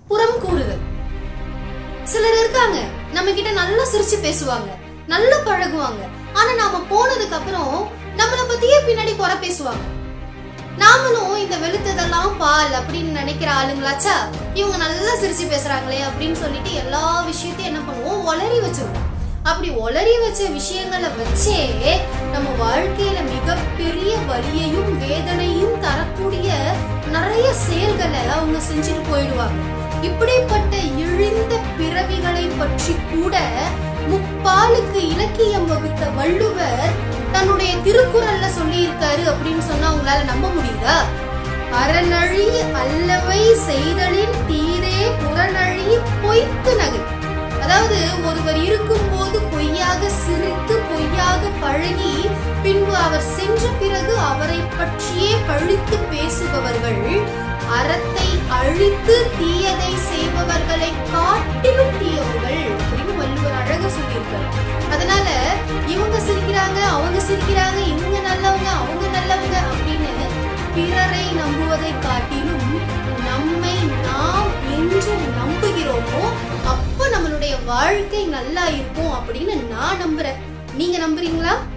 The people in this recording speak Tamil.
புறம் கூறுதல். சிலர் இருக்காங்க, நம்ம கிட்ட நல்லா சிரிச்சு பேசுவாங்க, நல்லா பழகுவாங்க. ஆனா நாம போனதுக்கு அப்புறம் நம்மள பத்தியே பின்னாடி குறை பேசுவாங்க. நாமளும் இந்த வெளுத்ததெல்லாம் பால் அப்படின்னு நினைக்கிற ஆளுங்களாச்சா, இவங்க நல்லா சிரிச்சு பேசுறாங்களே அப்படின்னு சொல்லிட்டு எல்லா விஷயத்தையும் என்ன பண்ணுவோம், ஒளரி வச்சிருவோம். அப்படி ஒளரி வச்ச விஷயங்களை வச்சே நம்ம வாழ்க்கையில மிகப்பெரிய வலியையும் வேதனையும் தரக்கூடிய நிறைய செயல்களை அவங்க செஞ்சுட்டு போயிடுவாங்க. இப்படிப்பட்ட இழிந்த பிறவிகளை பற்றி கூட முப்பாலுக்கு இலக்கியம் வகுத்த வள்ளுவர் தன்னுடைய திருக்குறள்ல சொல்லி இருக்காரு அப்படின்னு சொன்னா உங்களால நம்ப முடியுதா? அறநழி அல்லவை செய்தலின் தீரே புறநழி பொய்த்து நகை. அதாவது ஒருவர் இருக்கும் போது பொய்யாக சிரித்து பொய்யாக பழகி பின்பு அவர் சென்ற பிறகு அவரை பற்றியே பழித்து பேசுபவர்கள் அறத்தை அழித்து தீயதை செய்பவர்களை காட்டிலும் தீயவர்கள் அப்படின்னு வள்ளுவர் அழகா சொல்லியிருக்காரு. அதனால இவங்க சிரிக்கிறாங்க, அவங்க சிரிக்கிறாங்க, இவங்க நல்லவங்க, அவங்க நல்லவங்க அப்படின்னு பிறரை நம்புவதை காட்டிலும் நம்மை நாம் என்று நம்புகிறோமோ அப்ப நம்மளுடைய வாழ்க்கை நல்லா இருக்கும் அப்படின்னு நான் நம்புறேன். நீங்க நம்புறீங்களா?